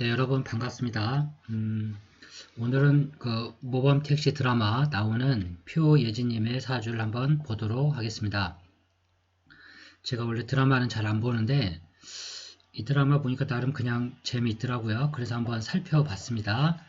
네, 여러분 반갑습니다. 오늘은 그 모범 택시 드라마 나오는 표예진님의 사주를 한번 보도록 하겠습니다. 제가 원래 드라마는 잘 안 보는데 이 드라마 보니까 나름 그냥 재미있더라고요. 그래서 한번 살펴봤습니다.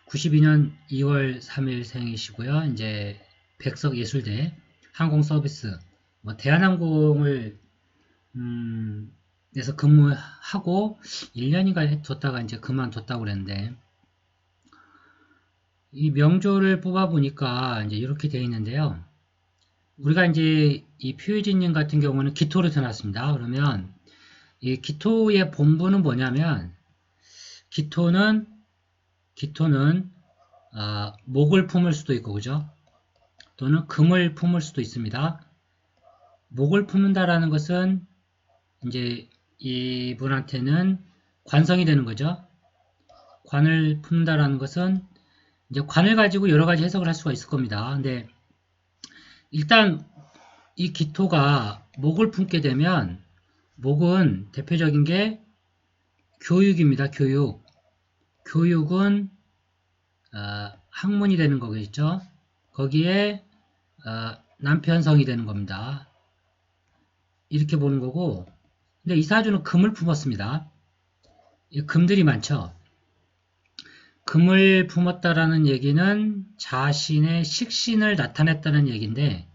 92년 2월 3일 생이시고요. 이제 백석예술대 항공서비스 대한항공을 에서 근무하고 1년인가 뒀다가 이제 그만뒀다고 그랬는데 이 명조를 뽑아보니까 이제 이렇게 되어 있는데요. 우리가 이제 이 표유진님 같은 경우는 기토로 태어났습니다. 그러면 이 기토의 본분은 뭐냐면 기토는 목을 품을 수도 있고 그죠? 또는 금을 품을 수도 있습니다. 목을 품는다라는 것은 이제 이분한테는 관성이 되는 거죠. 관을 품는다라는 것은 이제 관을 가지고 여러 가지 해석을 할 수가 있을 겁니다. 근데 일단 이 기토가 목을 품게 되면 목은 대표적인 게 교육입니다. 교육. 교육은 학문이 되는 거겠죠. 거기에 남편성이 되는 겁니다. 이렇게 보는 거고 근데 이 사주는 금을 품었습니다. 금들이 많죠. 금을 품었다라는 얘기는 자신의 식신을 나타냈다는 얘기인데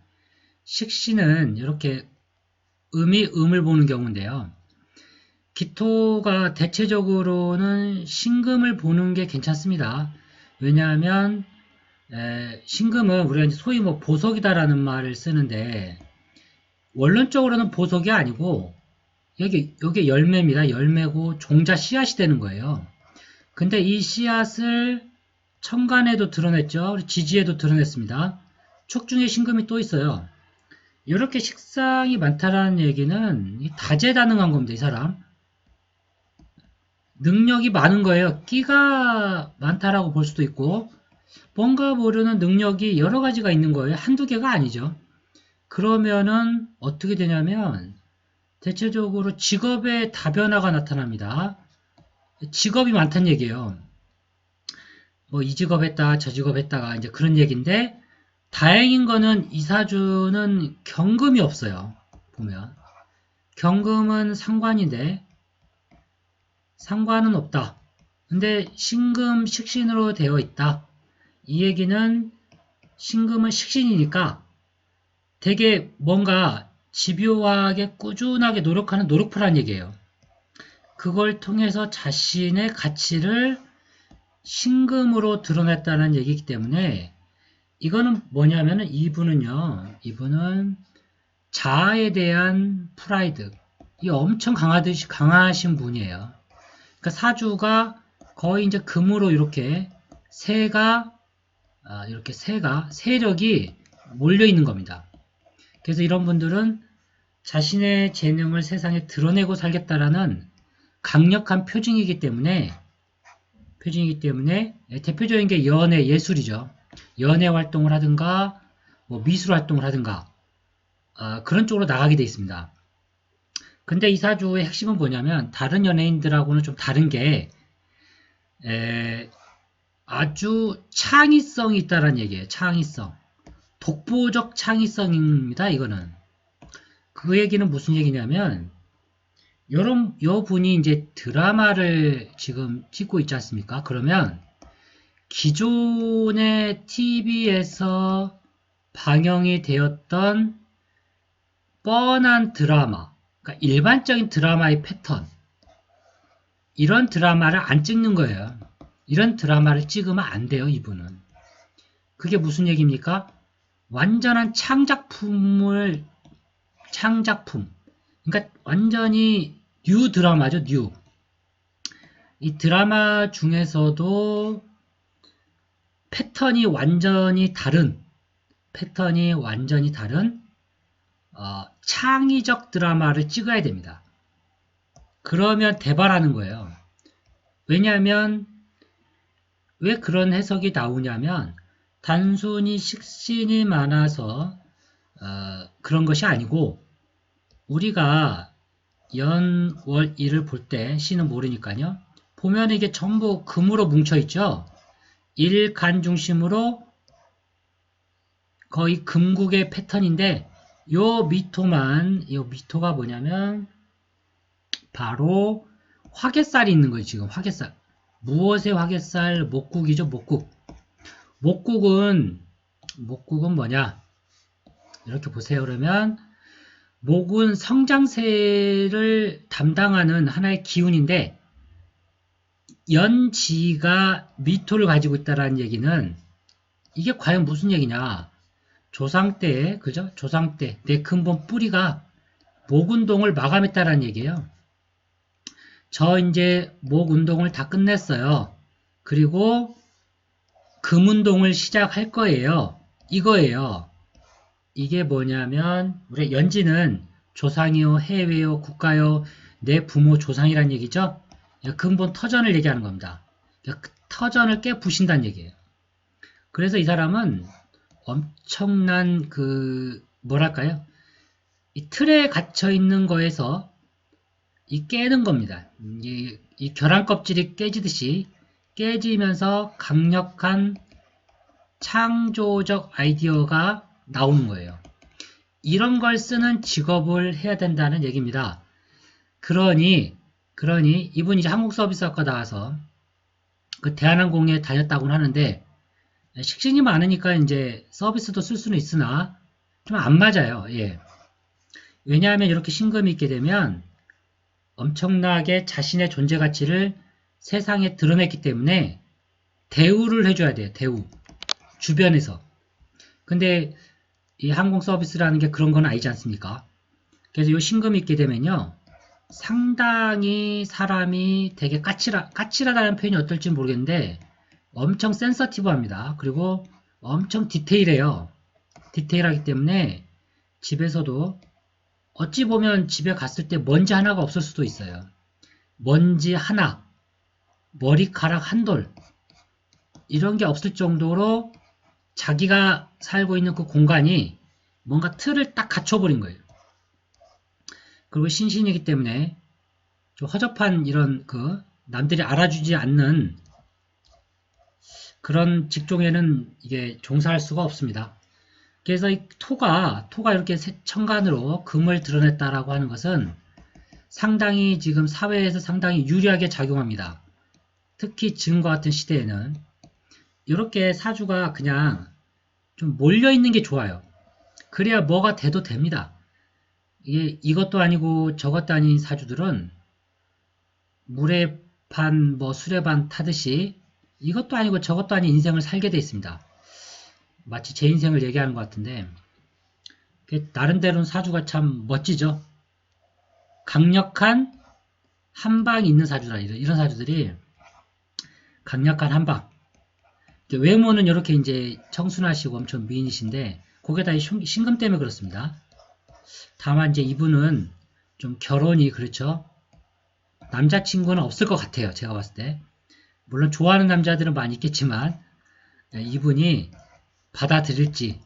식신은 이렇게 음이 음을 보는 경우인데요. 기토가 대체적으로는 신금을 보는 게 괜찮습니다. 왜냐하면 신금은 우리가 이제 소위 보석이다라는 말을 쓰는데 원론적으로는 보석이 아니고 여기 열매입니다. 열매고 종자 씨앗이 되는 거예요. 근데 이 씨앗을 천간에도 드러냈죠. 지지에도 드러냈습니다. 촉중에 신금이 또 있어요. 이렇게 식상이 많다라는 얘기는 다재다능한 겁니다. 이 사람. 능력이 많은 거예요. 끼가 많다라고 볼 수도 있고 뭔가 모르는 능력이 여러 가지가 있는 거예요. 한두 개가 아니죠. 그러면은 어떻게 되냐면 대체적으로 직업의 다변화가 나타납니다. 직업이 많다는 얘기예요. 이 직업 했다, 저 직업 했다가 이제 그런 얘기인데 다행인 거는 이 사주는 경금이 없어요. 보면 경금은 상관인데 상관은 없다. 근데 신금 식신으로 되어 있다. 이 얘기는 신금은 식신이니까 되게 뭔가 집요하게 꾸준하게 노력하는 노력파란 얘기예요. 그걸 통해서 자신의 가치를 신금으로 드러냈다는 얘기이기 때문에 이거는 뭐냐면은 이분은 자아에 대한 프라이드 이 엄청 강하신 분이에요. 그러니까 사주가 거의 이제 금으로 이렇게 세력이 몰려 있는 겁니다. 그래서 이런 분들은 자신의 재능을 세상에 드러내고 살겠다라는 강력한 표징이기 때문에 대표적인 게 연애 예술이죠. 연애 활동을 하든가 미술 활동을 하든가 그런 쪽으로 나가게 돼 있습니다. 근데 이 사주의 핵심은 뭐냐면 다른 연예인들하고는 좀 다른 게 아주 창의성이 있다는 얘기예요. 창의성. 독보적 창의성입니다. 이거는. 그 얘기는 무슨 얘기냐면 요 분이 이제 드라마를 지금 찍고 있지 않습니까? 그러면 기존의 TV에서 방영이 되었던 뻔한 드라마, 그러니까 일반적인 드라마의 패턴, 이런 드라마를 안 찍는 거예요. 이런 드라마를 찍으면 안 돼요, 이분은. 그게 무슨 얘기입니까? 완전한 창작품. 그러니까 완전히 뉴 드라마죠, 뉴. 이 드라마 중에서도 패턴이 완전히 다른 창의적 드라마를 찍어야 됩니다. 그러면 대박하는 거예요. 왜냐하면 왜 그런 해석이 나오냐면 단순히 식신이 많아서 그런 것이 아니고 우리가 연, 월, 일을 볼 때 시는 모르니까요. 보면 이게 전부 금으로 뭉쳐 있죠. 일간 중심으로 거의 금국의 패턴인데 요 미토가 뭐냐면 바로 화개살이 있는 거예요. 지금 화개살. 무엇의 화개살? 목국이죠. 목국. 목국은 뭐냐? 이렇게 보세요. 그러면 목은 성장세를 담당하는 하나의 기운인데 연지가 미토를 가지고 있다라는 얘기는 이게 과연 무슨 얘기냐? 조상 때, 그죠? 조상 때 내 근본 뿌리가 목 운동을 마감했다라는 얘기예요. 저 이제 목 운동을 다 끝냈어요. 그리고 금 운동을 시작할 거예요. 이거예요. 이게 뭐냐면 우리 연지는 조상이요, 해외요, 국가요, 내 부모 조상이란 얘기죠. 근본 터전을 얘기하는 겁니다. 터전을 깨부신다는 얘기예요. 그래서 이 사람은 엄청난 뭐랄까요? 이 틀에 갇혀 있는 거에서 이 깨는 겁니다. 이 계란 껍질이 깨지듯이 깨지면서 강력한 창조적 아이디어가 나오는 거예요. 이런 걸 쓰는 직업을 해야 된다는 얘기입니다. 그러니 이분이 이제 한국서비스학과 나와서 그 대한항공에 다녔다고는 하는데 식신이 많으니까 이제 서비스도 쓸 수는 있으나 좀 안 맞아요. 예. 왜냐하면 이렇게 신금이 있게 되면 엄청나게 자신의 존재 가치를 세상에 드러냈기 때문에 대우를 해줘야 돼요. 대우. 주변에서. 근데 이 항공 서비스라는 게 그런 건 아니지 않습니까? 그래서 이 신금이 있게 되면요. 상당히 사람이 되게 까칠하다는 표현이 어떨지 모르겠는데 엄청 센서티브합니다. 그리고 엄청 디테일해요. 디테일하기 때문에 집에서도 어찌 보면 집에 갔을 때 먼지 하나가 없을 수도 있어요. 먼지 하나, 머리카락 한 돌, 이런 게 없을 정도로 자기가 살고 있는 그 공간이 뭔가 틀을 딱 갖춰버린 거예요. 그리고 신신이기 때문에 좀 허접한 이런 남들이 알아주지 않는 그런 직종에는 이게 종사할 수가 없습니다. 그래서 이 토가 이렇게 천간으로 금을 드러냈다라고 하는 것은 상당히 지금 사회에서 상당히 유리하게 작용합니다. 특히 지금과 같은 시대에는 이렇게 사주가 그냥 좀 몰려있는 게 좋아요. 그래야 뭐가 돼도 됩니다. 이것도 아니고 저것도 아닌 사주들은 물에 반 술에 반 타듯이 이것도 아니고 저것도 아닌 인생을 살게 돼 있습니다. 마치 제 인생을 얘기하는 것 같은데 나름대로는 사주가 참 멋지죠. 강력한 한방이 있는 사주라 이런 사주들이 강력한 한방. 외모는 이렇게 이제 청순하시고 엄청 미인이신데 그게 다 신금 때문에 그렇습니다. 다만 이제 이분은 좀 결혼이 그렇죠. 남자친구는 없을 것 같아요. 제가 봤을 때. 물론 좋아하는 남자들은 많이 있겠지만 이분이 받아들일지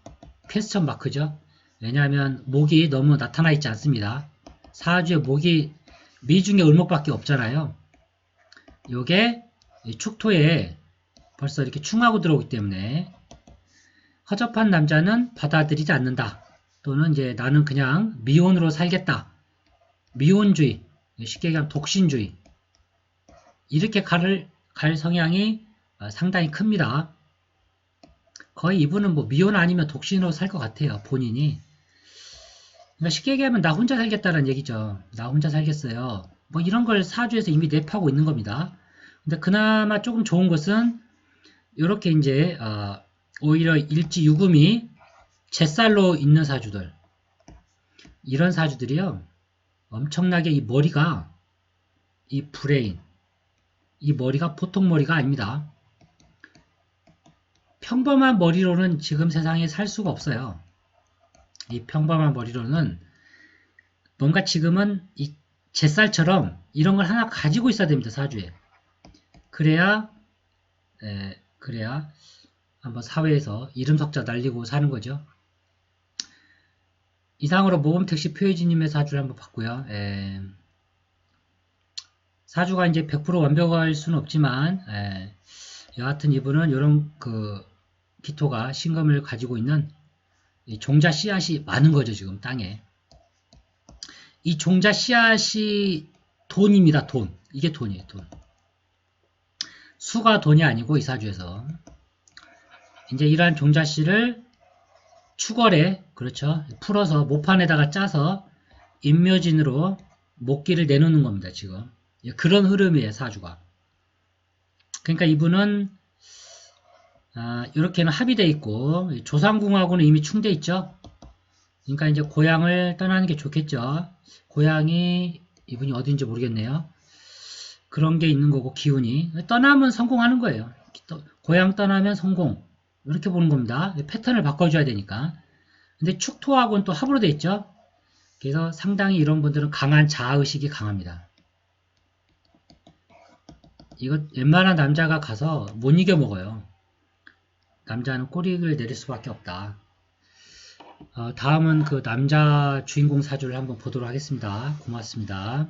퀘스천 마크죠. 왜냐하면 목이 너무 나타나 있지 않습니다. 사주에 목이 미중의 을목밖에 없잖아요. 요게 축토에 벌써 이렇게 충하고 들어오기 때문에 허접한 남자는 받아들이지 않는다. 또는 이제 나는 그냥 미혼으로 살겠다. 미혼주의, 쉽게 얘기하면 독신주의. 이렇게 갈 성향이 상당히 큽니다. 거의 이분은 뭐 미혼 아니면 독신으로 살 것 같아요. 본인이. 그러니까 쉽게 얘기하면 나 혼자 살겠다는 얘기죠. 나 혼자 살겠어요. 뭐 이런 걸 사주에서 이미 내포하고 있는 겁니다. 근데 그나마 조금 좋은 것은 이렇게 이제 오히려 일지 유금이 잿살로 있는 사주들, 이런 사주들이요 엄청나게 이 머리가 이 브레인, 이 머리가 보통 머리가 아닙니다. 평범한 머리로는 지금 세상에 살 수가 없어요. 이 평범한 머리로는 뭔가 지금은 이 잿살처럼 이런 걸 하나 가지고 있어야 됩니다. 사주에. 그래야 한번 사회에서 이름 석자 날리고 사는 거죠. 이상으로 모범택시 표혜진님의 사주를 한번 봤고요. 사주가 이제 100% 완벽할 수는 없지만, 여하튼 이분은 이런 그 기토가 신금을 가지고 있는 이 종자 씨앗이 많은 거죠, 지금 땅에. 이 종자 씨앗이 돈입니다, 돈. 이게 돈이에요, 돈. 수가 돈이 아니고 이 사주에서. 이제 이러한 종자 씨를 추걸에, 그렇죠. 풀어서 모판에다가 짜서 인묘진으로 목기를 내놓는 겁니다, 지금. 그런 흐름이에요, 사주가. 그러니까 이분은 이렇게는 합의되어 있고 조상궁하고는 이미 충돼 있죠. 그러니까 이제 고향을 떠나는 게 좋겠죠. 고향이 이분이 어딘지 모르겠네요. 그런 게 있는 거고 기운이 떠나면 성공하는 거예요. 고향 떠나면 성공 이렇게 보는 겁니다. 패턴을 바꿔줘야 되니까. 근데 축토하고는 또 합으로 돼 있죠. 그래서 상당히 이런 분들은 강한 자아의식이 강합니다. 이거 웬만한 남자가 가서 못 이겨 먹어요. 남자는 꼬리를 내릴 수밖에 없다. 다음은 그 남자 주인공 사주를 한번 보도록 하겠습니다. 고맙습니다.